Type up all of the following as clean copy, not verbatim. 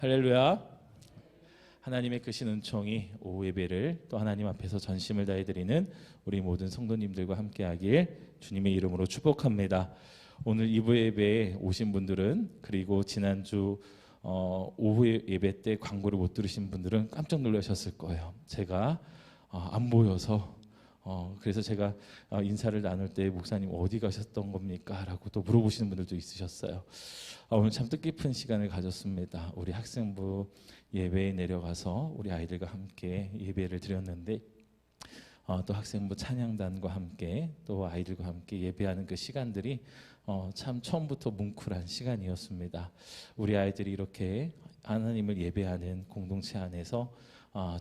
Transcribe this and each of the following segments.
할렐루야. 하나님의 크신 은총이 오후 예배를 또 하나님 앞에서 전심을 다해 드리는 우리 모든 성도님들과 함께하길 주님의 이름으로 축복합니다. 오늘 2부 예배에 오신 분들은, 그리고 지난주 오후 예배 때 광고를 못 들으신 분들은 깜짝 놀라셨을 거예요. 제가 안 보여서 그래서 제가 인사를 나눌 때 목사님 어디 가셨던 겁니까? 라고 또 물어보시는 분들도 있으셨어요. 오늘 참 뜻깊은 시간을 가졌습니다. 우리 학생부 예배에 내려가서 우리 아이들과 함께 예배를 드렸는데 또 학생부 찬양단과 함께 또 아이들과 함께 예배하는 그 시간들이 참 처음부터 뭉클한 시간이었습니다. 우리 아이들이 이렇게 하나님을 예배하는 공동체 안에서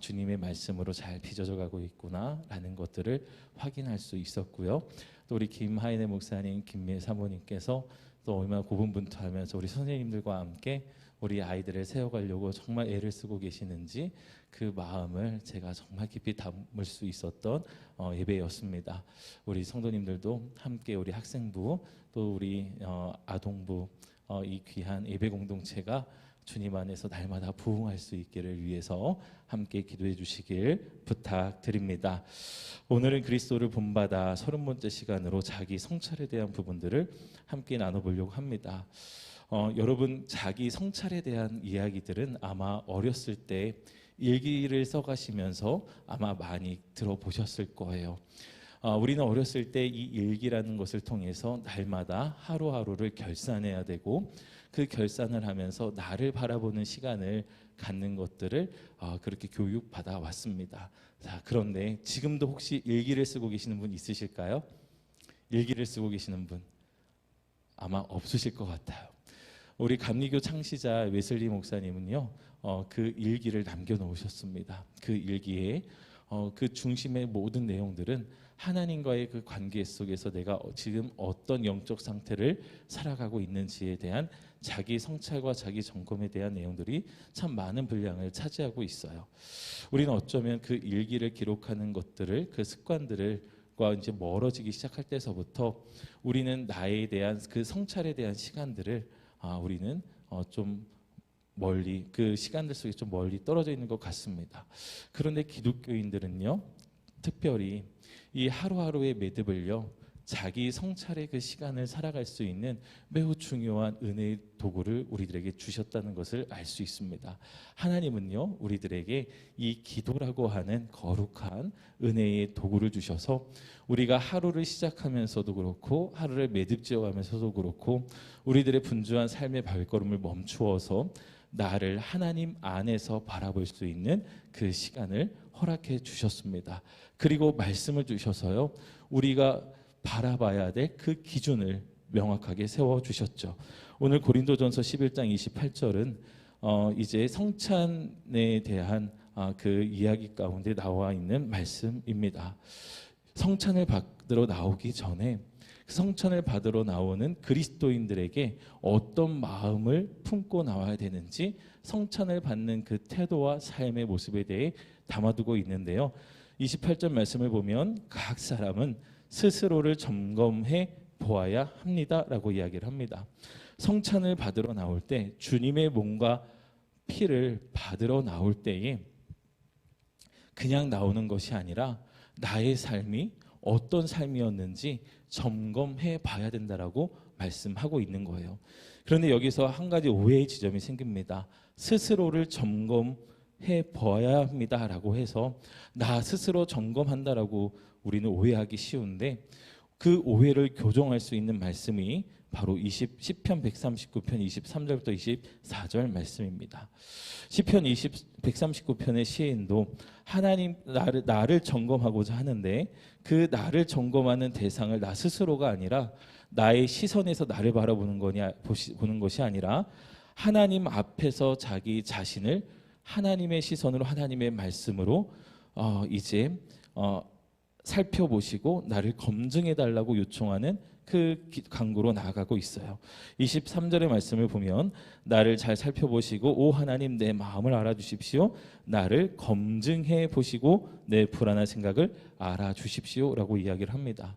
주님의 말씀으로 잘 빚어져 가고 있구나라는 것들을 확인할 수 있었고요. 또 우리 김하인의 목사님, 김미애 사모님께서 또 얼마나 고분분투하면서 우리 선생님들과 함께 우리 아이들을 세워가려고 정말 애를 쓰고 계시는지 그 마음을 제가 정말 깊이 담을 수 있었던 예배였습니다. 우리 성도님들도 함께 우리 학생부 또 우리 아동부 이 귀한 예배 공동체가 주님 안에서 날마다 부흥할 수 있기를 위해서 함께 기도해 주시길 부탁드립니다. 오늘은 그리스도를 본받아 30번째 시간으로 자기 성찰에 대한 부분들을 함께 나눠보려고 합니다. 여러분, 자기 성찰에 대한 이야기들은 아마 어렸을 때 일기를 써가시면서 아마 많이 들어보셨을 거예요. 우리는 어렸을 때 이 일기라는 것을 통해서 날마다 하루하루를 결산해야 되고, 그 결산을 하면서 나를 바라보는 시간을 갖는 것들을 그렇게 교육받아 왔습니다. 자, 그런데 지금도 혹시 일기를 쓰고 계시는 분 있으실까요? 일기를 쓰고 계시는 분 아마 없으실 것 같아요. 우리 감리교 창시자 웨슬리 목사님은요, 그 일기를 남겨놓으셨습니다. 그 일기에 그 중심의 모든 내용들은 하나님과의 그 관계 속에서 내가 지금 어떤 영적 상태를 살아가고 있는지에 대한 자기 성찰과 자기 점검에 대한 내용들이 참 많은 분량을 차지하고 있어요. 우리는 어쩌면 그 일기를 기록하는 것들을, 그 습관들과 이제 멀어지기 시작할 때서부터 우리는 나에 대한 그 성찰에 대한 시간들을 우리는 좀 멀리, 그 시간들 속에 좀 멀리 떨어져 있는 것 같습니다. 그런데 기독교인들은요, 특별히 이 하루하루의 매듭을요, 자기 성찰의 그 시간을 살아갈 수 있는 매우 중요한 은혜의 도구를 우리들에게 주셨다는 것을 알 수 있습니다. 하나님은요, 우리들에게 이 기도라고 하는 거룩한 은혜의 도구를 주셔서 우리가 하루를 시작하면서도 그렇고 하루를 매듭지어가면서도 그렇고 우리들의 분주한 삶의 발걸음을 멈추어서 나를 하나님 안에서 바라볼 수 있는 그 시간을 허락해 주셨습니다. 그리고 말씀을 주셔서요, 우리가 바라봐야 될 그 기준을 명확하게 세워주셨죠. 오늘 고린도전서 11장 28절은 이제 성찬에 대한 그 이야기 가운데 나와 있는 말씀입니다. 성찬을 받으러 나오기 전에 성찬을 받으러 나오는 그리스도인들에게 어떤 마음을 품고 나와야 되는지 성찬을 받는 그 태도와 삶의 모습에 대해 담아두고 있는데요. 28절 말씀을 보면 각 사람은 스스로를 점검해 보아야 합니다 라고 이야기를 합니다. 성찬을 받으러 나올 때, 주님의 몸과 피를 받으러 나올 때에 그냥 나오는 것이 아니라 나의 삶이 어떤 삶이었는지 점검해 봐야 된다라고 말씀하고 있는 거예요. 그런데 여기서 한 가지 오해의 지점이 생깁니다. 스스로를 점검해 봐야 합니다라고 해서 나 스스로 점검한다라고 우리는 오해하기 쉬운데, 그 오해를 교정할 수 있는 말씀이 바로 시편 139편 23절부터 24절 말씀입니다. 시편 139편의 시인도 하나님 나를 점검하고자 하는데, 그 나를 점검하는 대상을 나 스스로가 아니라 나의 시선에서 나를 바라보는 보는 것이 아니라 하나님 앞에서 자기 자신을 하나님의 시선으로, 하나님의 말씀으로 이제 살펴보시고 나를 검증해 달라고 요청하는 그 간구로 나아가고 있어요. 23절의 말씀을 보면 나를 잘 살펴보시고 오 하나님 내 마음을 알아주십시오. 나를 검증해 보시고 내 불안한 생각을 알아주십시오 라고 이야기를 합니다.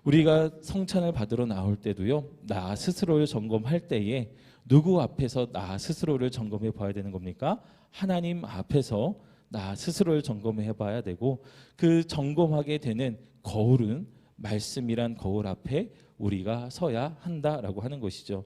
우리가 성찬을 받으러 나올 때도요, 나 스스로를 점검할 때에 누구 앞에서 나 스스로를 점검해 봐야 되는 겁니까? 하나님 앞에서 나 스스로를 점검해 봐야 되고, 그 점검하게 되는 거울은 말씀이란 거울 앞에 우리가 서야 한다라고 하는 것이죠.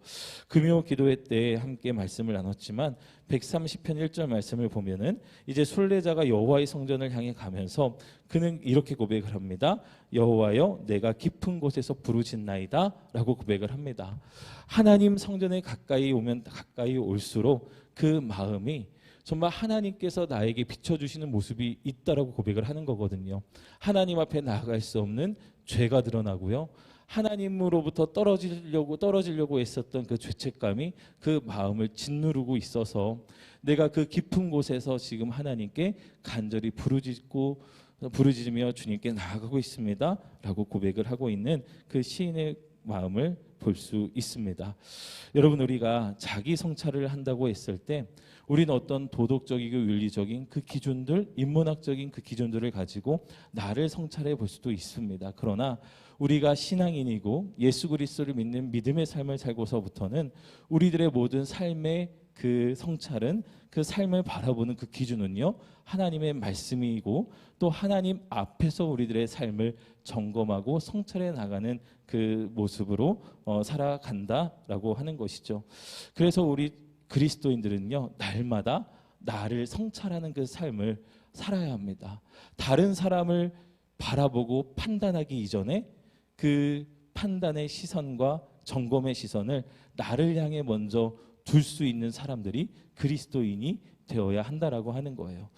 금요 기도회 때 함께 말씀을 나눴지만 130편 1절 말씀을 보면은 이제 순례자가 여호와의 성전을 향해 가면서 그는 이렇게 고백을 합니다. 여호와여, 내가 깊은 곳에서 부르짖나이다 라고 고백을 합니다. 하나님 성전에 가까이 오면 가까이 올수록 그 마음이 정말 하나님께서 나에게 비춰주시는 모습이 있다라고 고백을 하는 거거든요. 하나님 앞에 나아갈 수 없는 죄가 드러나고요. 하나님으로부터 떨어지려고 했었던 그 죄책감이 그 마음을 짓누르고 있어서 내가 그 깊은 곳에서 지금 하나님께 간절히 부르짖으며 주님께 나아가고 있습니다 라고 고백을 하고 있는 그 시인의 마음을 볼 수 있습니다. 여러분, 우리가 자기 성찰을 한다고 했을 때 우리는 어떤 도덕적이고 윤리적인 그 기준들, 인문학적인 그 기준들을 가지고 나를 성찰해 볼 수도 있습니다. 그러나 우리가 신앙인이고 예수 그리스도를 믿는 믿음의 삶을 살고서부터는 우리들의 모든 삶의 그 성찰은, 그 삶을 바라보는 그 기준은요, 하나님의 말씀이고 또 하나님 앞에서 우리들의 삶을 점검하고 성찰해 나가는 그 모습으로 살아간다라고 하는 것이죠. 그래서 우리 그리스도인들은요, 날마다 나를 성찰하는 그 삶을 살아야 합니다. 다른 사람을 바라보고 판단하기 이전에 그 판단의 시선과 점검의 시선을 나를 향해 먼저 둘 수 있는 사람들이 그리스도인이 되어야 한다라고 하는 거예요.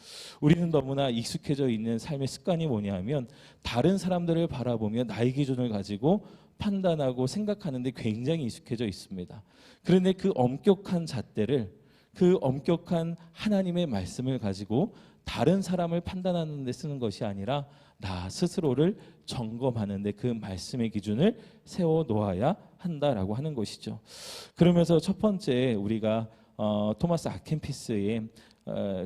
우리는 너무나 익숙해져 있는 삶의 습관이 뭐냐면 다른 사람들을 바라보며 나의 기준을 가지고 판단하고 생각하는데 굉장히 익숙해져 있습니다. 그런데 그 엄격한 잣대를, 그 엄격한 하나님의 말씀을 가지고 다른 사람을 판단하는 데 쓰는 것이 아니라 나 스스로를 점검하는 데 그 말씀의 기준을 세워 놓아야 한다라고 하는 것이죠. 그러면서 첫 번째 우리가 토마스 아켄피스의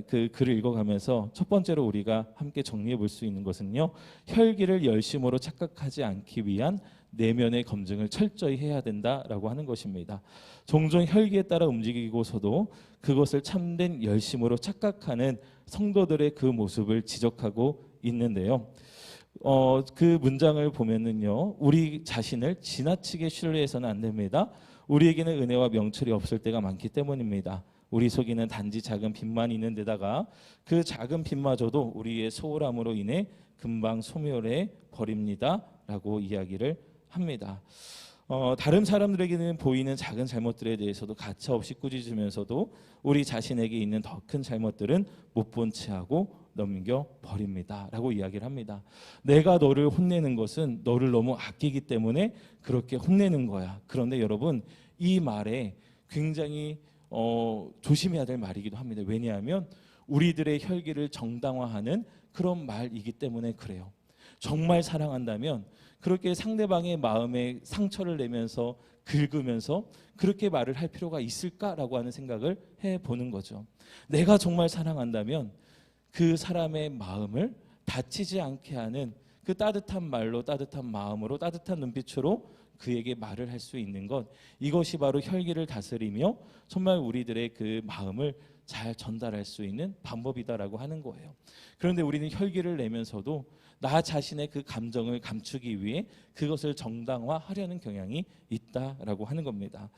그 글을 읽어가면서 첫 번째로 우리가 함께 정리해 볼 수 있는 것은요, 혈기를 열심으로 착각하지 않기 위한 내면의 검증을 철저히 해야 된다라고 하는 것입니다. 종종 혈기에 따라 움직이고서도 그것을 참된 열심으로 착각하는 성도들의 그 모습을 지적하고 있는데요. 그 문장을 보면은요, 우리 자신을 지나치게 신뢰해서는 안 됩니다. 우리에게는 은혜와 명철이 없을 때가 많기 때문입니다. 우리 속에는 단지 작은 빚만 있는 데다가 그 작은 빚마저도 우리의 소홀함으로 인해 금방 소멸해 버립니다 라고 이야기를 합니다. 다른 사람들에게는 보이는 작은 잘못들에 대해서도 가차없이 꾸짖으면서도 우리 자신에게 있는 더 큰 잘못들은 못 본 채 하고 넘겨버립니다 라고 이야기를 합니다. 내가 너를 혼내는 것은 너를 너무 아끼기 때문에 그렇게 혼내는 거야. 그런데 여러분, 이 말에 굉장히 조심해야 될 말이기도 합니다. 왜냐하면 우리들의 혈기를 정당화하는 그런 말이기 때문에 그래요. 정말 사랑한다면 그렇게 상대방의 마음에 상처를 내면서 긁으면서 그렇게 말을 할 필요가 있을까라고 하는 생각을 해보는 거죠. 내가 정말 사랑한다면 그 사람의 마음을 다치지 않게 하는 그 따뜻한 말로, 따뜻한 마음으로, 따뜻한 눈빛으로 그에게 말을 할 수 있는 것, 이것이 바로 혈기를 다스리며 정말 우리들의 그 마음을 잘 전달할 수 있는 방법이다라고 하는 거예요. 그런데 우리는 혈기를 내면서도 나 자신의 그 감정을 감추기 위해 그것을 정당화하려는 경향이 있다라고 하는 겁니다.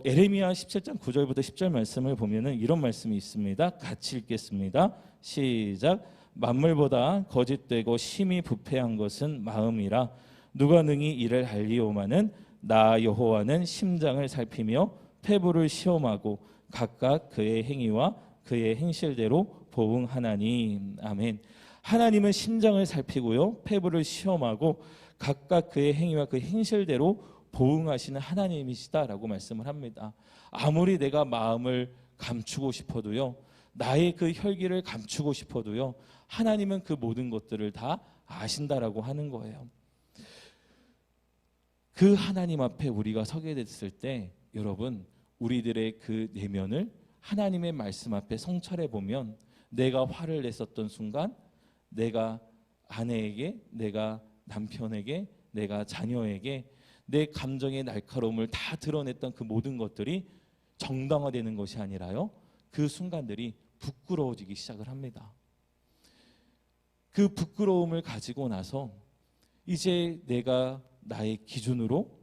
에레미야 17장 9절부터 10절 말씀을 보면은 이런 말씀이 있습니다. 같이 읽겠습니다. 시작. 만물보다 거짓되고 심히 부패한 것은 마음이라 누가 능히 이를 알리오마는 나 여호와는 심장을 살피며 폐부를 시험하고 각각 그의 행위와 그의 행실대로 보응하나니. 아멘. 하나님은 심장을 살피고요, 폐부를 시험하고 각각 그의 행위와 그의 행실대로 보응하시는 하나님이시다라고 말씀을 합니다. 아무리 내가 마음을 감추고 싶어도요, 나의 그 혈기를 감추고 싶어도요, 하나님은 그 모든 것들을 다 아신다라고 하는 거예요. 그 하나님 앞에 우리가 서게 됐을 때 여러분, 우리들의 그 내면을 하나님의 말씀 앞에 성찰해 보면 내가 화를 냈었던 순간, 내가 아내에게, 내가 남편에게, 내가 자녀에게 내 감정의 날카로움을 다 드러냈던 그 모든 것들이 정당화되는 것이 아니라요, 그 순간들이 부끄러워지기 시작을 합니다. 그 부끄러움을 가지고 나서 이제 내가 나의 기준으로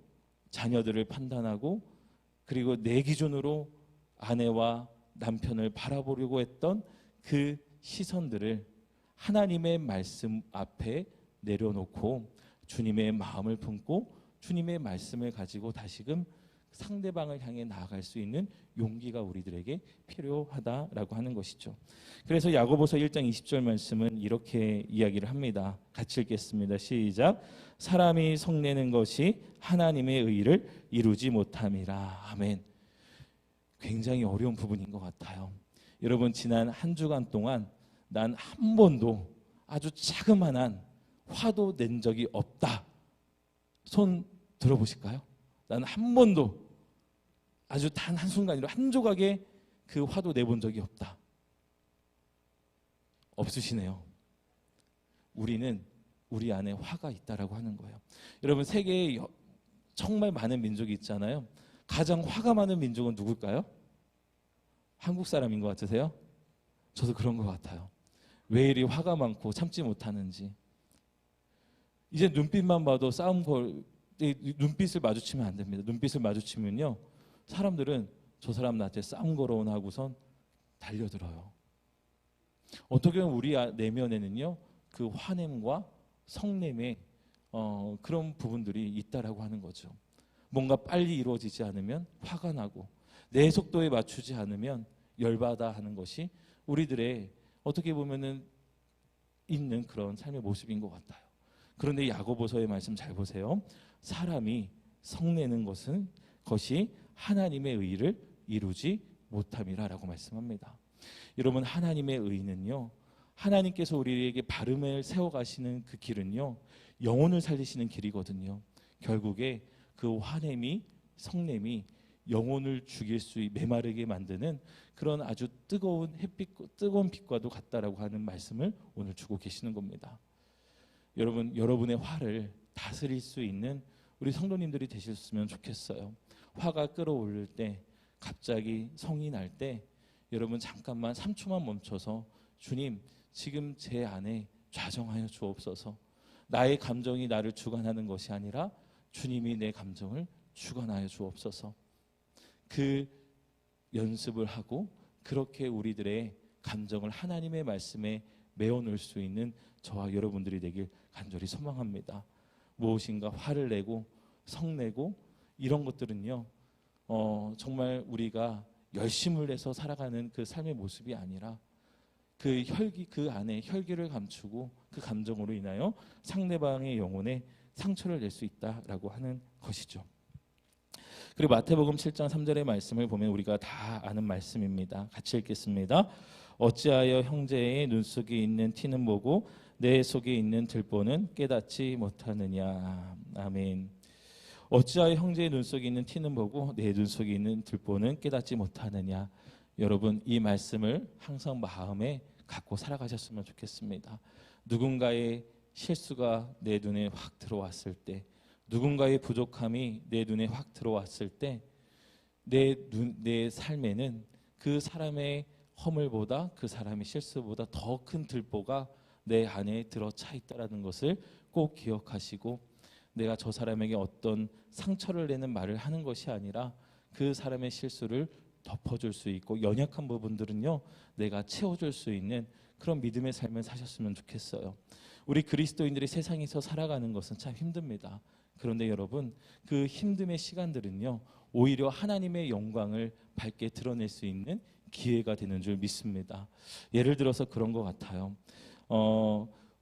자녀들을 판단하고, 그리고 내 기준으로 아내와 남편을 바라보려고 했던 그 시선들을 하나님의 말씀 앞에 내려놓고 주님의 마음을 품고 주님의 말씀을 가지고 다시금 상대방을 향해 나아갈 수 있는 용기가 우리들에게 필요하다라고 하는 것이죠. 그래서 야고보서 1장 20절 말씀은 이렇게 이야기를 합니다. 같이 읽겠습니다. 시작. 사람이 성내는 것이 하나님의 의를 이루지 못함이라. 아멘. 굉장히 어려운 부분인 것 같아요. 여러분, 지난 한 주간 동안 난 한 번도 아주 자그마한 화도 낸 적이 없다. 손 들어보실까요? 난 한 번도 아주 단 한순간이로 한 조각의 그 화도 내본 적이 없다. 없으시네요. 우리는 우리 안에 화가 있다라고 하는 거예요. 여러분, 세계에 정말 많은 민족이 있잖아요. 가장 화가 많은 민족은 누굴까요? 한국 사람인 것 같으세요? 저도 그런 것 같아요. 왜 이리 화가 많고 참지 못하는지. 이제 눈빛만 봐도 눈빛을 마주치면 안 됩니다. 눈빛을 마주치면요, 사람들은 저 사람 나한테 싸움 걸어오나 하고선 달려들어요. 어떻게 보면 우리 내면에는요, 그 화냄과 성냄의 그런 부분들이 있다라고 하는 거죠. 뭔가 빨리 이루어지지 않으면 화가 나고, 내 속도에 맞추지 않으면 열받아 하는 것이 우리들의 어떻게 보면은 있는 그런 삶의 모습인 것 같아요. 그런데 야고보서의 말씀 잘 보세요. 사람이 성내는 것이 하나님의 의를 이루지 못함이라라고 말씀합니다. 여러분, 하나님의 의는요, 하나님께서 우리에게 바름을 세워가시는 그 길은요, 영혼을 살리시는 길이거든요. 결국에 그 화냄이, 성냄이 영혼을 죽일 수, 메마르게 만드는 그런 아주 뜨거운 뜨거운 빛과도 같다라고 하는 말씀을 오늘 주고 계시는 겁니다. 여러분, 여러분의 화를 다스릴 수 있는 우리 성도님들이 되셨으면 좋겠어요. 화가 끌어올릴 때, 갑자기 성이 날 때, 여러분 잠깐만 3초만 멈춰서 주님, 지금 제 안에 좌정하여 주옵소서. 나의 감정이 나를 주관하는 것이 아니라 주님이 내 감정을 주관하여 주옵소서. 그 연습을 하고 그렇게 우리들의 감정을 하나님의 말씀에 메어놓을 수 있는 저와 여러분들이 되길 간절히 소망합니다. 무엇인가 화를 내고 성내고 이런 것들은요, 정말 우리가 열심을 내서 살아가는 그 삶의 모습이 아니라 그 안에 혈기를 감추고 그 감정으로 인하여 상대방의 영혼에 상처를 낼 수 있다라고 하는 것이죠. 그리고 마태복음 7장 3절의 말씀을 보면 우리가 다 아는 말씀입니다. 같이 읽겠습니다. 어찌하여 형제의 눈 속에 있는 티는 보고 내 속에 있는 들보는 깨닫지 못하느냐. 아멘. 어찌하여 형제의 눈 속에 있는 티는 보고 내 눈 속에 있는 들보는 깨닫지 못하느냐. 여러분, 이 말씀을 항상 마음에 갖고 살아가셨으면 좋겠습니다. 누군가의 실수가 내 눈에 확 들어왔을 때, 누군가의 부족함이 내 눈에 확 들어왔을 때, 내 삶에는 그 사람의 허물보다, 그 사람의 실수보다 더 큰 들보가 내 안에 들어차 있다라는 것을 꼭 기억하시고, 내가 저 사람에게 어떤 상처를 내는 말을 하는 것이 아니라 그 사람의 실수를 덮어줄 수 있고, 연약한 부분들은요, 내가 채워줄 수 있는 그런 믿음의 삶을 사셨으면 좋겠어요. 우리 그리스도인들이 세상에서 살아가는 것은 참 힘듭니다. 그런데 여러분, 그 힘듦의 시간들은요, 오히려 하나님의 영광을 밝게 드러낼 수 있는 기회가 되는 줄 믿습니다. 예를 들어서 그런 것 같아요.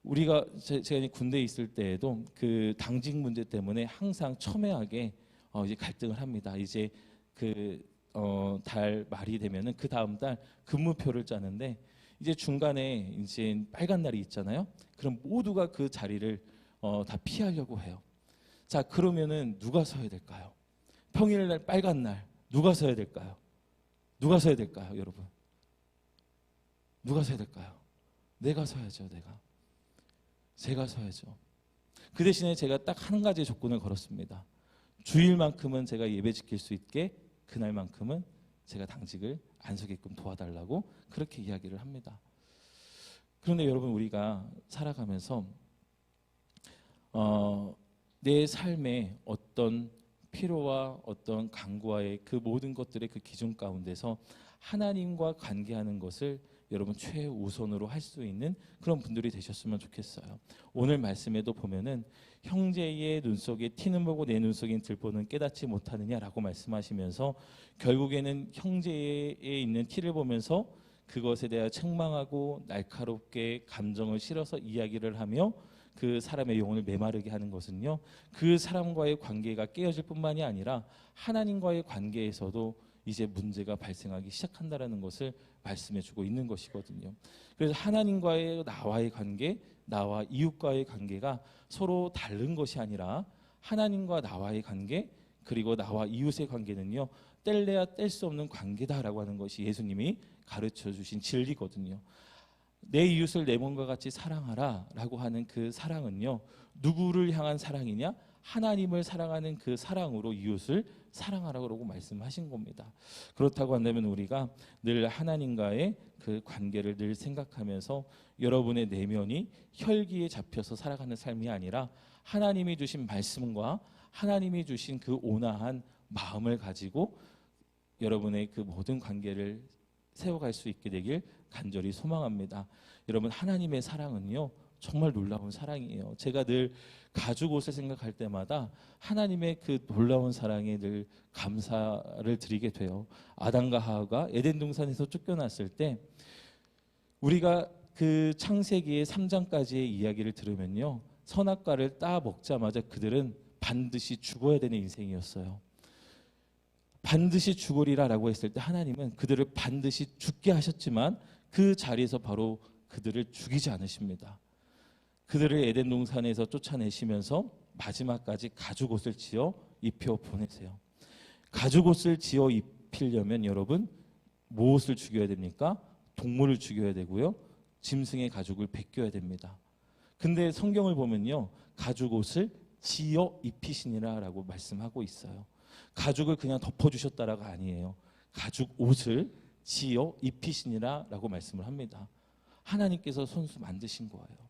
우리가 제가 군대에 있을 때에도 그 당직 문제 때문에 항상 첨예하게 이제 갈등을 합니다. 이제 달 말이 되면은 그 다음 달 근무표를 짜는데, 이제 중간에 이제 빨간 날이 있잖아요. 그럼 모두가 그 자리를 다 피하려고 해요. 자, 그러면은 누가 서야 될까요? 평일날 빨간 날 누가 서야 될까요? 누가 서야 될까요, 여러분? 누가 서야 될까요? 내가 서야죠, 제가 서야죠. 그 대신에 제가 딱 한 가지 조건을 걸었습니다. 주일만큼은 제가 예배 지킬 수 있게 그날만큼은 제가 당직을 안 서게끔 도와달라고 그렇게 이야기를 합니다. 그런데 여러분, 우리가 살아가면서 내 삶의 어떤 필요와 어떤 간구와의 그 모든 것들의 그 기준 가운데서 하나님과 관계하는 것을 여러분 최우선으로 할 수 있는 그런 분들이 되셨으면 좋겠어요. 오늘 말씀에도 보면은 형제의 눈 속에 티는 보고 내 눈 속에 들보는 깨닫지 못하느냐라고 말씀하시면서 결국에는 형제에 있는 티를 보면서 그것에 대해 책망하고 날카롭게 감정을 실어서 이야기를 하며 그 사람의 영혼을 메마르게 하는 것은요, 그 사람과의 관계가 깨어질 뿐만이 아니라 하나님과의 관계에서도 이제 문제가 발생하기 시작한다라는 것을 말씀해주고 있는 것이거든요. 그래서 하나님과의 나와의 관계, 나와 이웃과의 관계가 서로 다른 것이 아니라 하나님과 나와의 관계, 그리고 나와 이웃의 관계는요, 뗄래야 뗄 수 없는 관계다라고 하는 것이 예수님이 가르쳐 주신 진리거든요. 내 이웃을 내 몸과 같이 사랑하라 라고 하는 그 사랑은요, 누구를 향한 사랑이냐? 하나님을 사랑하는 그 사랑으로 이웃을 사랑하라고 말씀하신 겁니다. 그렇다고 한다면 우리가 늘 하나님과의 그 관계를 늘 생각하면서 여러분의 내면이 혈기에 잡혀서 살아가는 삶이 아니라 하나님이 주신 말씀과 하나님이 주신 그 온화한 마음을 가지고 여러분의 그 모든 관계를 세워갈 수 있게 되길 간절히 소망합니다. 여러분, 하나님의 사랑은요, 정말 놀라운 사랑이에요. 제가 늘 가죽 옷을 생각할 때마다 하나님의 그 놀라운 사랑에 늘 감사를 드리게 돼요. 아담과 하와가 에덴 동산에서 쫓겨났을 때 우리가 그 창세기의 3장까지의 이야기를 들으면요, 선악과를 따 먹자마자 그들은 반드시 죽어야 되는 인생이었어요. 반드시 죽으리라라고 했을 때 하나님은 그들을 반드시 죽게 하셨지만 그 자리에서 바로 그들을 죽이지 않으십니다. 그들을 에덴 동산에서 쫓아내시면서 마지막까지 가죽옷을 지어 입혀 보내세요. 가죽옷을 지어 입히려면 여러분 무엇을 죽여야 됩니까? 동물을 죽여야 되고요, 짐승의 가죽을 벗겨야 됩니다. 근데 성경을 보면요, 가죽옷을 지어 입히시니라라고 말씀하고 있어요. 가죽을 그냥 덮어주셨다라가 아니에요. 가죽옷을 지어 입히시니라라고 말씀을 합니다. 하나님께서 손수 만드신 거예요.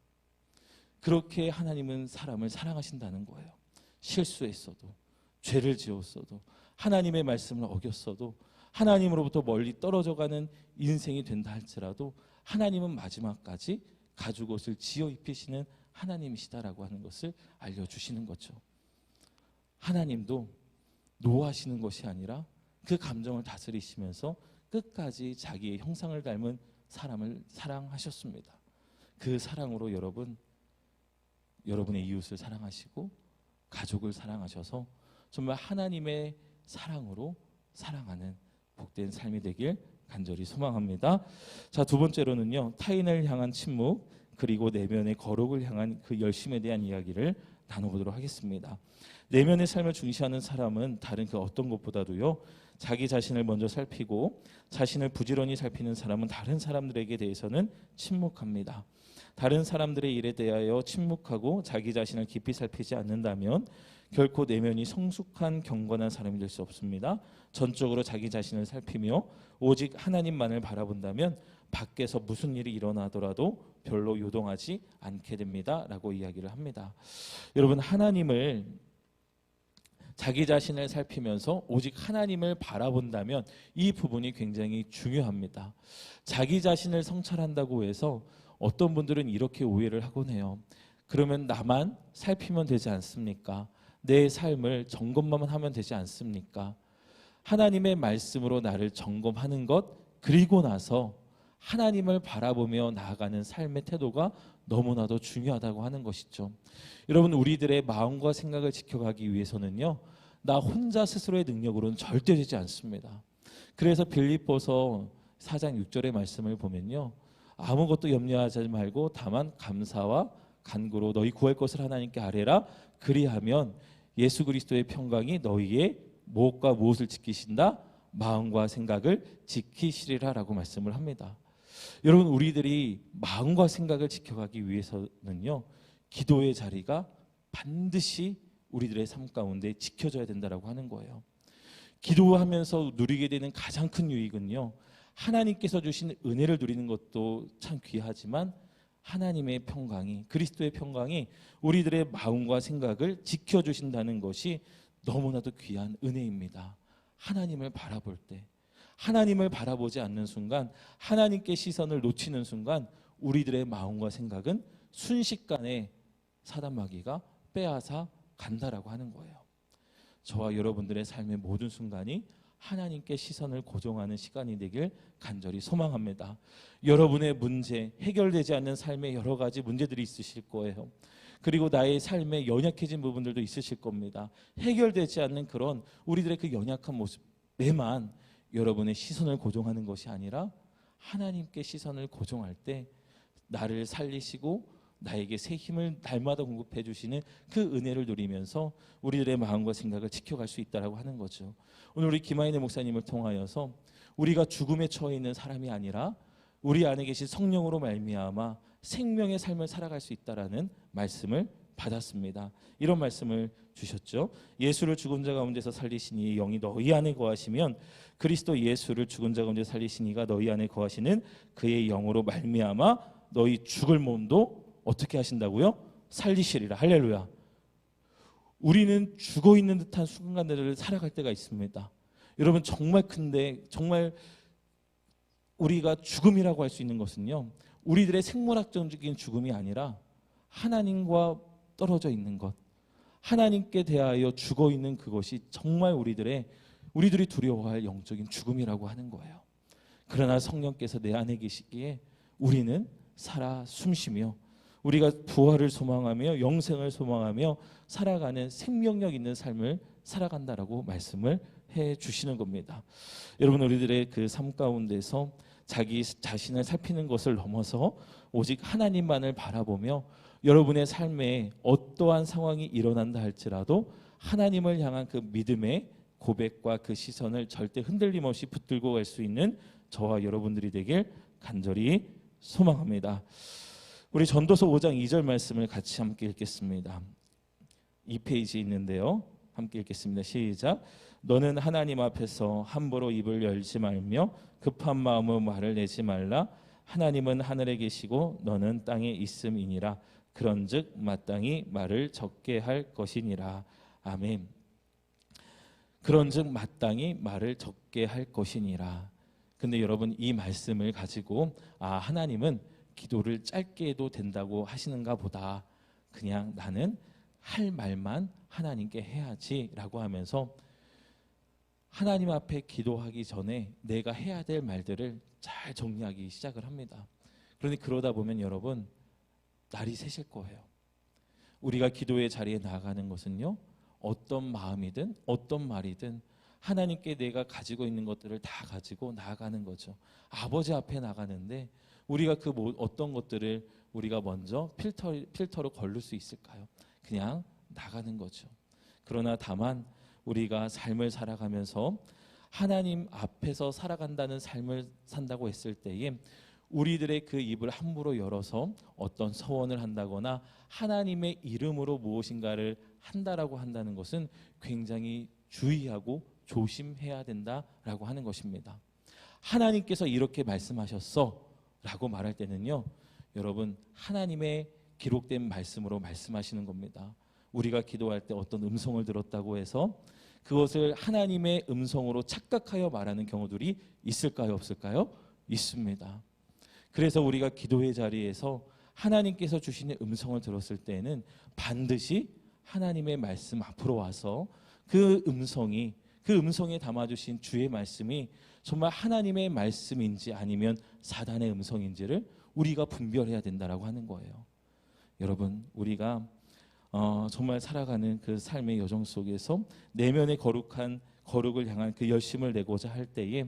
그렇게 하나님은 사람을 사랑하신다는 거예요. 실수했어도, 죄를 지었어도, 하나님의 말씀을 어겼어도, 하나님으로부터 멀리 떨어져가는 인생이 된다 할지라도 하나님은 마지막까지 가죽옷을 지어 입히시는 하나님이시다라고 하는 것을 알려주시는 거죠. 하나님도 노하시는 것이 아니라 그 감정을 다스리시면서 끝까지 자기의 형상을 닮은 사람을 사랑하셨습니다. 그 사랑으로 여러분의 이웃을 사랑하시고 가족을 사랑하셔서 정말 하나님의 사랑으로 사랑하는 복된 삶이 되길 간절히 소망합니다. 자, 두 번째로는요, 타인을 향한 침묵, 그리고 내면의 거룩을 향한 그 열심에 대한 이야기를 나눠보도록 하겠습니다. 내면의 삶을 중시하는 사람은 다른 그 어떤 것보다도요, 자기 자신을 먼저 살피고 자신을 부지런히 살피는 사람은 다른 사람들에게 대해서는 침묵합니다. 다른 사람들의 일에 대하여 침묵하고 자기 자신을 깊이 살피지 않는다면 결코 내면이 성숙한 경건한 사람이 될 수 없습니다. 전적으로 자기 자신을 살피며 오직 하나님만을 바라본다면 밖에서 무슨 일이 일어나더라도 별로 요동하지 않게 됩니다 라고 이야기를 합니다. 여러분, 하나님을, 자기 자신을 살피면서 오직 하나님을 바라본다면 이 부분이 굉장히 중요합니다. 자기 자신을 성찰한다고 해서 어떤 분들은 이렇게 오해를 하곤 해요. 그러면 나만 살피면 되지 않습니까? 내 삶을 점검만 하면 되지 않습니까? 하나님의 말씀으로 나를 점검하는 것, 그리고 나서 하나님을 바라보며 나아가는 삶의 태도가 너무나도 중요하다고 하는 것이죠. 여러분, 우리들의 마음과 생각을 지켜가기 위해서는요, 나 혼자 스스로의 능력으로는 절대 되지 않습니다. 그래서 빌립보서 4장 6절의 말씀을 보면요, 아무것도 염려하지 말고 다만 감사와 간구로 너희 구할 것을 하나님께 아뢰라. 그리하면 예수 그리스도의 평강이 너희의 무엇과 무엇을 지키신다? 마음과 생각을 지키시리라 라고 말씀을 합니다. 여러분, 우리들이 마음과 생각을 지켜가기 위해서는요, 기도의 자리가 반드시 우리들의 삶 가운데 지켜져야 된다라고 하는 거예요. 기도하면서 누리게 되는 가장 큰 유익은요, 하나님께서 주신 은혜를 누리는 것도 참 귀하지만 하나님의 평강이, 그리스도의 평강이 우리들의 마음과 생각을 지켜주신다는 것이 너무나도 귀한 은혜입니다. 하나님을 바라볼 때, 하나님을 바라보지 않는 순간, 하나님께 시선을 놓치는 순간 우리들의 마음과 생각은 순식간에 사단 마귀가 빼앗아 간다라고 하는 거예요. 저와 여러분들의 삶의 모든 순간이 하나님께 시선을 고정하는 시간이 되길 간절히 소망합니다. 여러분의 문제, 해결되지 않는 삶에 여러 가지 문제들이 있으실 거예요. 그리고 나의 삶에 연약해진 부분들도 있으실 겁니다. 해결되지 않는 그런 우리들의 그 연약한 모습에만 여러분의 시선을 고정하는 것이 아니라 하나님께 시선을 고정할 때 나를 살리시고 나에게 새 힘을 날마다 공급해 주시는 그 은혜를 누리면서 우리들의 마음과 생각을 지켜갈 수 있다라고 하는 거죠. 오늘 우리 김하인의 목사님을 통하여서 우리가 죽음에 처해 있는 사람이 아니라 우리 안에 계신 성령으로 말미암아 생명의 삶을 살아갈 수 있다라는 말씀을 받았습니다. 이런 말씀을 주셨죠. 예수를 죽은 자 가운데서 살리신 이의 영이 너희 안에 거하시면 그리스도 예수를 죽은 자 가운데 살리신 이가 너희 안에 거하시는 그의 영으로 말미암아 너희 죽을 몸도 어떻게 하신다고요? 살리시리라. 할렐루야. 우리는 죽어 있는 듯한 순간들을 살아갈 때가 있습니다. 여러분, 정말 큰데, 정말 우리가 죽음이라고 할 수 있는 것은요, 우리들의 생물학적인 죽음이 아니라 하나님과 떨어져 있는 것, 하나님께 대하여 죽어 있는 그것이 정말 우리들이 두려워할 영적인 죽음이라고 하는 거예요. 그러나 성령께서 내 안에 계시기에 우리는 살아 숨쉬며 우리가 부활을 소망하며 영생을 소망하며 살아가는 생명력 있는 삶을 살아간다라고 말씀을 해 주시는 겁니다. 여러분, 우리들의 그 삶 가운데서 자기 자신을 살피는 것을 넘어서 오직 하나님만을 바라보며 여러분의 삶에 어떠한 상황이 일어난다 할지라도 하나님을 향한 그 믿음의 고백과 그 시선을 절대 흔들림 없이 붙들고 갈 수 있는 저와 여러분들이 되길 간절히 소망합니다. 우리 전도서 5장 2절 말씀을 같이 함께 읽겠습니다. 2페이지에 있는데요. 함께 읽겠습니다. 시작. 너는 하나님 앞에서 함부로 입을 열지 말며 급한 마음으로 말을 내지 말라. 하나님은 하늘에 계시고 너는 땅에 있음이니라. 그런즉 마땅히 말을 적게 할 것이니라. 아멘. 그런즉 마땅히 말을 적게 할 것이니라. 근데 여러분, 이 말씀을 가지고 하나님은 기도를 짧게 해도 된다고 하시는가 보다, 그냥 나는 할 말만 하나님께 해야지라고 하면서 하나님 앞에 기도하기 전에 내가 해야 될 말들을 잘 정리하기 시작을 합니다. 그런데 그러다 보면 여러분, 날이 새실 거예요. 우리가 기도의 자리에 나아가는 것은요, 어떤 마음이든 어떤 말이든 하나님께 내가 가지고 있는 것들을 다 가지고 나아가는 거죠. 아버지 앞에 나가는데 우리가 그 어떤 것들을 우리가 먼저 필터로 걸릴 수 있을까요? 그냥 나가는 거죠. 그러나 다만 우리가 삶을 살아가면서 하나님 앞에서 살아간다는 삶을 산다고 했을 때에 우리들의 그 입을 함부로 열어서 어떤 서원을 한다거나 하나님의 이름으로 무엇인가를 한다라고 한다는 것은 굉장히 주의하고 조심해야 된다라고 하는 것입니다. 하나님께서 이렇게 말씀하셨어 라고 말할 때는요, 여러분, 하나님의 기록된 말씀으로 말씀하시는 겁니다. 우리가 기도할 때 어떤 음성을 들었다고 해서 그것을 하나님의 음성으로 착각하여 말하는 경우들이 있을까요, 없을까요? 있습니다. 그래서 우리가 기도의 자리에서 하나님께서 주시는 음성을 들었을 때에는 반드시 하나님의 말씀 앞으로 와서 그 음성에 담아주신 주의 말씀이 정말 하나님의 말씀인지 아니면 사단의 음성인지를 우리가 분별해야 된다라고 하는 거예요. 여러분, 우리가 정말 살아가는 그 삶의 여정 속에서 내면의 거룩을 향한 그 열심을 내고자 할 때에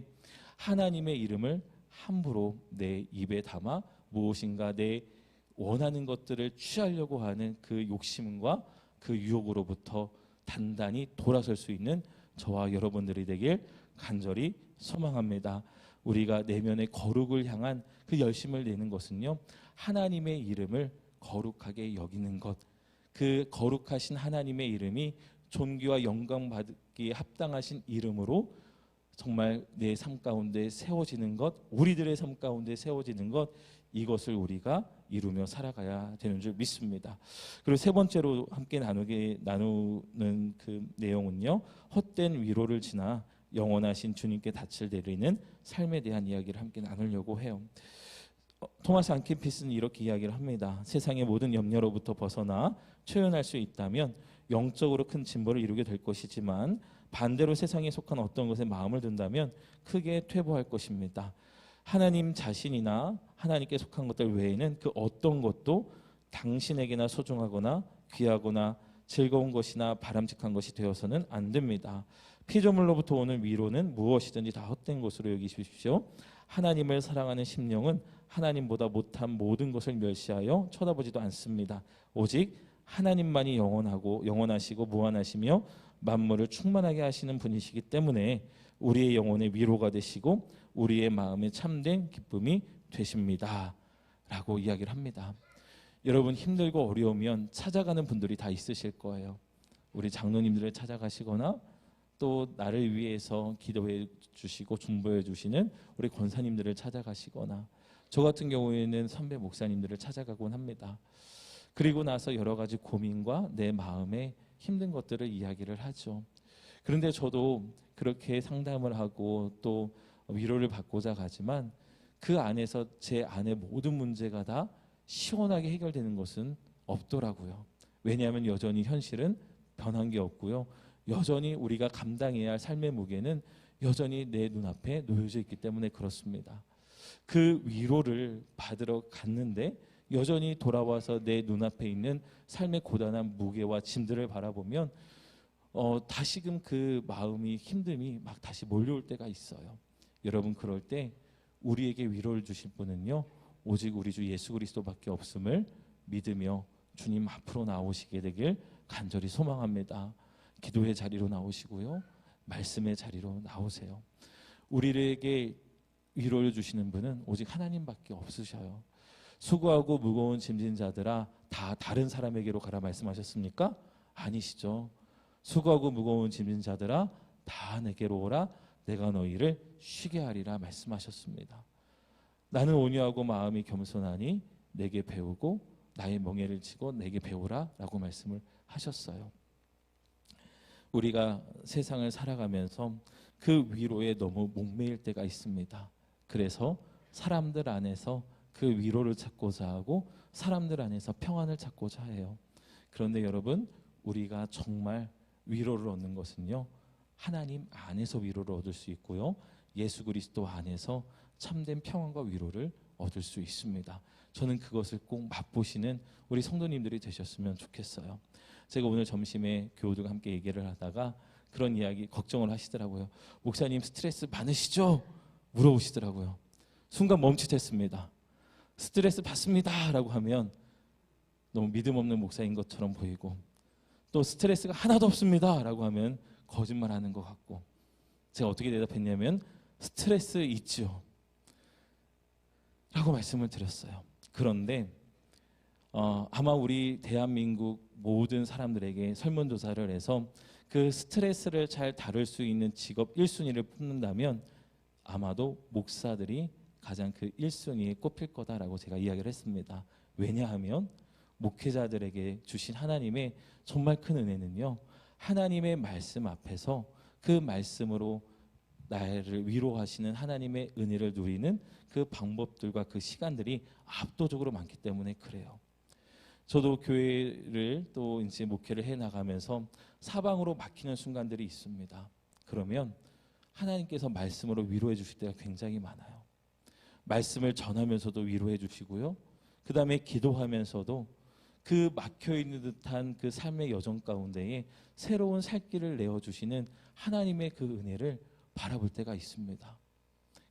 하나님의 이름을 함부로 내 입에 담아 무엇인가 내 원하는 것들을 취하려고 하는 그 욕심과 그 유혹으로부터 단단히 돌아설 수 있는 저와 여러분들이 되길 간절히 소망합니다. 우리가 내면의 거룩을 향한 그 열심을 내는 것은요, 하나님의 이름을 거룩하게 여기는 것, 그 거룩하신 하나님의 이름이 존귀와 영광 받기에 합당하신 이름으로 정말 내 삶 가운데 세워지는 것, 우리들의 삶 가운데 세워지는 것, 이것을 우리가 이루며 살아가야 되는 줄 믿습니다. 그리고 세 번째로 함께 나누는 그 내용은요, 헛된 위로를 지나 영원하신 주님께 닻을 내리는 삶에 대한 이야기를 함께 나누려고 해요. 토마스 안케피스는 이렇게 이야기를 합니다. 세상의 모든 염려로부터 벗어나 초연할 수 있다면 영적으로 큰 진보를 이루게 될 것이지만, 반대로 세상에 속한 어떤 것에 마음을 둔다면 크게 퇴보할 것입니다. 하나님 자신이나 하나님께 속한 것들 외에는 그 어떤 것도 당신에게나 소중하거나 귀하거나 즐거운 것이나 바람직한 것이 되어서는 안 됩니다. 피조물로부터 오는 위로는 무엇이든지 다 헛된 것으로 여기십시오. 하나님을 사랑하는 심령은 하나님보다 못한 모든 것을 멸시하여 쳐다보지도 않습니다. 오직 하나님만이 영원하시고 무한하시며 만물을 충만하게 하시는 분이시기 때문에 우리의 영혼의 위로가 되시고 우리의 마음에 참된 기쁨이 되십니다. 라고 이야기를 합니다. 여러분, 힘들고 어려우면 찾아가는 분들이 다 있으실 거예요. 우리 장로님들을 찾아가시거나 또 나를 위해서 기도해 주시고 중보해 주시는 우리 권사님들을 찾아가시거나, 저 같은 경우에는 선배 목사님들을 찾아가곤 합니다. 그리고 나서 여러 가지 고민과 내 마음에 힘든 것들을 이야기를 하죠. 그런데 저도 그렇게 상담을 하고 또 위로를 받고자 가지만 그 안에서 제 안의 모든 문제가 다 시원하게 해결되는 것은 없더라고요. 왜냐하면 여전히 현실은 변한 게 없고요. 여전히 우리가 감당해야 할 삶의 무게는 여전히 내 눈앞에 놓여져 있기 때문에 그렇습니다. 그 위로를 받으러 갔는데 여전히 돌아와서 내 눈앞에 있는 삶의 고단한 무게와 짐들을 바라보면 다시금 그 마음이, 힘듦이 막 다시 몰려올 때가 있어요. 여러분, 그럴 때 우리에게 위로를 주실 분은요, 오직 우리 주 예수 그리스도밖에 없음을 믿으며 주님 앞으로 나오시게 되길 간절히 소망합니다. 기도의 자리로 나오시고요, 말씀의 자리로 나오세요. 우리에게 위로를 주시는 분은 오직 하나님밖에 없으셔요. 수고하고 무거운 짐진 자들아 다 다른 사람에게로 가라 말씀하셨습니까? 아니시죠. 수고하고 무거운 짐진 자들아 다 내게로 오라, 내가 너희를 쉬게 하리라 말씀하셨습니다. 나는 온유하고 마음이 겸손하니 내게 배우고 나의 멍에를 지고 내게 배우라 라고 말씀을 하셨어요. 우리가 세상을 살아가면서 그 위로에 너무 목매일 때가 있습니다. 그래서 사람들 안에서 그 위로를 찾고자 하고 사람들 안에서 평안을 찾고자 해요. 그런데 여러분, 우리가 정말 위로를 얻는 것은요, 하나님 안에서 위로를 얻을 수 있고요, 예수 그리스도 안에서 참된 평안과 위로를 얻을 수 있습니다. 저는 그것을 꼭 맛보시는 우리 성도님들이 되셨으면 좋겠어요. 제가 오늘 점심에 교우들과 함께 얘기를 하다가 그런 이야기, 걱정을 하시더라고요. 목사님 스트레스 많으시죠? 물어보시더라고요. 순간 멈칫했습니다. 스트레스 받습니다 라고 하면 너무 믿음 없는 목사인 것처럼 보이고, 또 스트레스가 하나도 없습니다 라고 하면 거짓말하는 것 같고, 제가 어떻게 대답했냐면 스트레스 있죠 라고 말씀을 드렸어요. 그런데 아마 우리 대한민국 모든 사람들에게 설문조사를 해서 그 스트레스를 잘 다룰 수 있는 직업 1순위를 뽑는다면 아마도 목사들이 가장 그 1순위에 꼽힐 거다라고 제가 이야기를 했습니다. 왜냐하면 목회자들에게 주신 하나님의 정말 큰 은혜는요, 하나님의 말씀 앞에서 그 말씀으로 나를 위로하시는 하나님의 은혜를 누리는 그 방법들과 그 시간들이 압도적으로 많기 때문에 그래요. 저도 교회를 또 이제 목회를 해 나가면서 사방으로 막히는 순간들이 있습니다. 그러면 하나님께서 말씀으로 위로해 주실 때가 굉장히 많아요. 말씀을 전하면서도 위로해 주시고요, 그 다음에 기도하면서도 그 막혀있는 듯한 그 삶의 여정 가운데에 새로운 살길을 내어주시는 하나님의 그 은혜를 바라볼 때가 있습니다.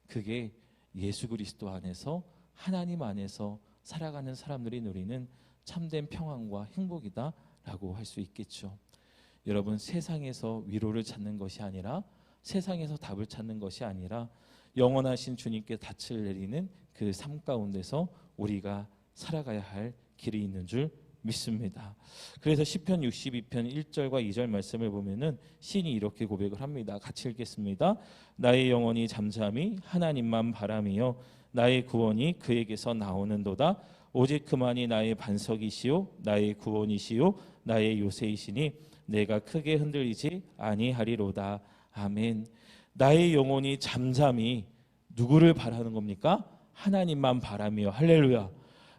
그게 예수 그리스도 안에서, 하나님 안에서 살아가는 사람들이 누리는 참된 평안과 행복이다라고 할 수 있겠죠. 여러분, 세상에서 위로를 찾는 것이 아니라, 세상에서 답을 찾는 것이 아니라 영원하신 주님께 닻을 내리는 그 삶 가운데서 우리가 살아가야 할 길이 있는 줄 믿습니다. 그래서 시편 62편 1절과 2절 말씀을 보면은 시인이 이렇게 고백을 합니다. 같이 읽겠습니다. 나의 영혼이 잠잠히 하나님만 바라며 나의 구원이 그에게서 나오는도다. 오직 그만이 나의 반석이시요 나의 구원이시요 나의 요새이시니 내가 크게 흔들리지 아니하리로다. 아멘. 나의 영혼이 잠잠히 누구를 바라는 겁니까? 하나님만 바라며. 할렐루야.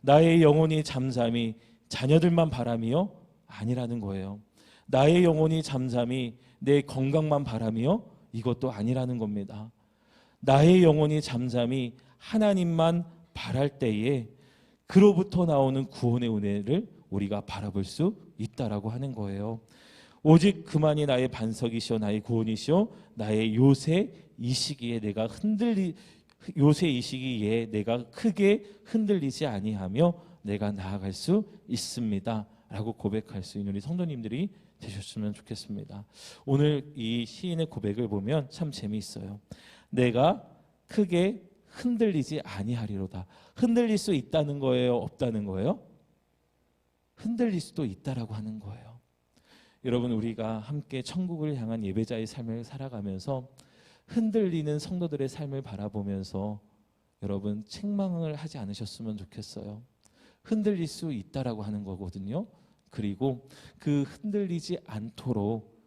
나의 영혼이 잠잠히 자녀들만 바라며? 아니라는 거예요. 나의 영혼이 잠잠히 내 건강만 바라며? 이것도 아니라는 겁니다. 나의 영혼이 잠잠히 하나님만 바랄 때에 그로부터 나오는 구원의 은혜를 우리가 바라볼 수 있다라고 하는 거예요. 오직 그만이 나의 반석이시오 나의 구원이시오 나의 요새 이 시기에 내가 요새 이 시기에 내가 크게 흔들리지 아니하며 내가 나아갈 수 있습니다 라고 고백할 수 있는 우리 성도님들이 되셨으면 좋겠습니다. 오늘 이 시인의 고백을 보면 참 재미있어요. 내가 크게 흔들리지 아니하리로다. 흔들릴 수 있다는 거예요? 없다는 거예요? 흔들릴 수도 있다라고 하는 거예요. 여러분, 우리가 함께 천국을 향한 예배자의 삶을 살아가면서 흔들리는 성도들의 삶을 바라보면서 여러분 책망을 하지 않으셨으면 좋겠어요. 흔들릴 수 있다라고 하는 거거든요. 그리고 그 흔들리지 않도록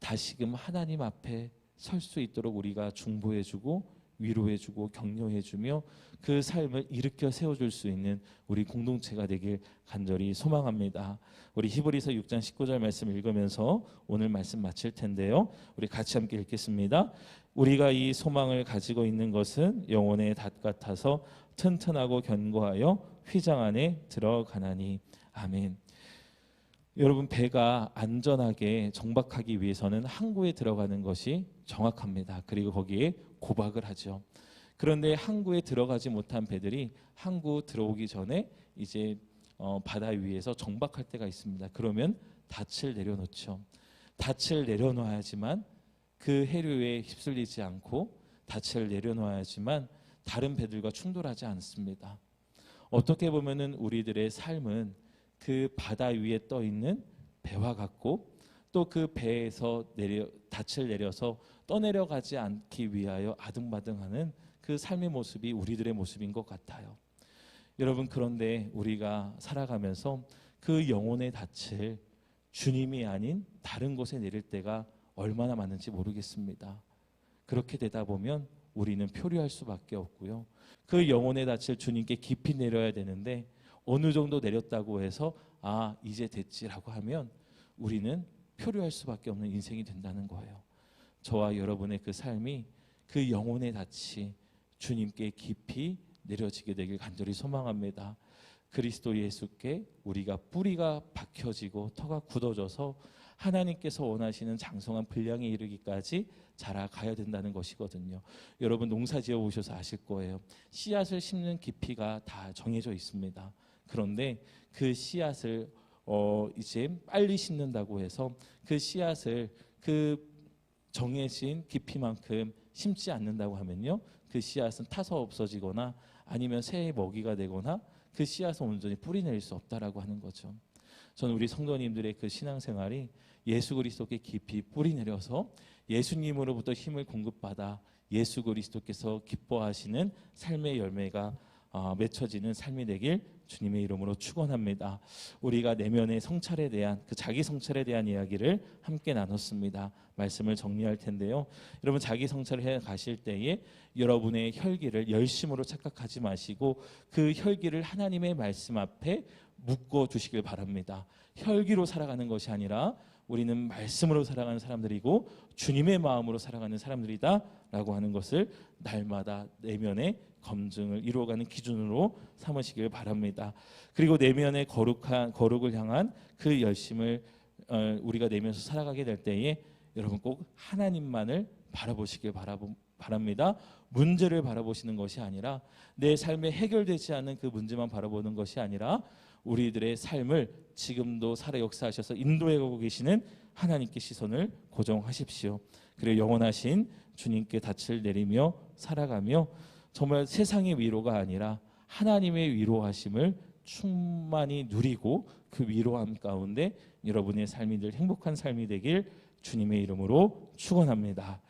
다시금 하나님 앞에 설 수 있도록 우리가 중보해주고 위로해주고 격려해주며 그 삶을 일으켜 세워줄 수 있는 우리 공동체가 되길 간절히 소망합니다. 우리 히브리서 6장 19절 말씀 읽으면서 오늘 말씀 마칠 텐데요. 우리 같이 함께 읽겠습니다. 우리가 이 소망을 가지고 있는 것은 영혼의 닷 같아서 튼튼하고 견고하여 휘장 안에 들어가나니. 아멘. 여러분, 배가 안전하게 정박하기 위해서는 항구에 들어가는 것이 정확합니다. 그리고 거기에 고박을 하죠. 그런데 항구에 들어가지 못한 배들이 항구 들어오기 전에 이제 바다 위에서 정박할 때가 있습니다. 그러면 닻을 내려놓죠. 닻을 내려놔야지만 그 해류에 휩쓸리지 않고 닻을 내려놔야지만 다른 배들과 충돌하지 않습니다. 어떻게 보면은 우리들의 삶은 그 바다 위에 떠 있는 배와 같고 또 그 배에서 닻을 내려서 떠내려가지 않기 위하여 아등바등하는 그 삶의 모습이 우리들의 모습인 것 같아요. 여러분, 그런데 우리가 살아가면서 그 영혼의 닻을 주님이 아닌 다른 곳에 내릴 때가 얼마나 많은지 모르겠습니다. 그렇게 되다 보면 우리는 표류할 수밖에 없고요. 그 영혼의 닻을 주님께 깊이 내려야 되는데 어느 정도 내렸다고 해서 이제 됐지라고 하면 우리는 표류할 수밖에 없는 인생이 된다는 거예요. 저와 여러분의 그 삶이 그 영혼의 닻이 주님께 깊이 내려지게 되길 간절히 소망합니다. 그리스도 예수께 우리가 뿌리가 박혀지고 터가 굳어져서 하나님께서 원하시는 장성한 분량에 이르기까지 자라가야 된다는 것이거든요. 여러분, 농사 지어 보셔서 아실 거예요. 씨앗을 심는 깊이가 다 정해져 있습니다. 그런데 그 씨앗을 이제 빨리 심는다고 해서 그 씨앗을 그 정해진 깊이만큼 심지 않는다고 하면요, 그 씨앗은 타서 없어지거나 아니면 새의 먹이가 되거나 그 씨앗은 온전히 뿌리낼 수 없다라고 하는 거죠. 저는 우리 성도님들의 그 신앙생활이 예수 그리스도께 깊이 뿌리내려서 예수님으로부터 힘을 공급받아 예수 그리스도께서 기뻐하시는 삶의 열매가 맺혀지는 삶이 되길 주님의 이름으로 축원합니다. 우리가 내면의 성찰에 대한 그 자기 성찰에 대한 이야기를 함께 나눴습니다. 말씀을 정리할 텐데요. 여러분, 자기 성찰을 해 가실 때에 여러분의 혈기를 열심으로 착각하지 마시고 그 혈기를 하나님의 말씀 앞에 묶어 두시길 바랍니다. 혈기로 살아가는 것이 아니라 우리는 말씀으로 살아가는 사람들이고 주님의 마음으로 살아가는 사람들이다라고 하는 것을 날마다 내면의 검증을 이루어가는 기준으로 삼으시길 바랍니다. 그리고 내면의 거룩을 향한 그 열심을 우리가 내면서 살아가게 될 때에 여러분 꼭 하나님만을 바라보시길 바랍니다. 문제를 바라보시는 것이 아니라 내 삶에 해결되지 않는 그 문제만 바라보는 것이 아니라 우리들의 삶을 지금도 살아 역사하셔서 인도해 가고 계시는 하나님께 시선을 고정하십시오. 그리고 영원하신 주님께 닻을 내리며 살아가며 정말 세상의 위로가 아니라 하나님의 위로하심을 충만히 누리고 그 위로함 가운데 여러분의 삶이 늘 행복한 삶이 되길 주님의 이름으로 축원합니다.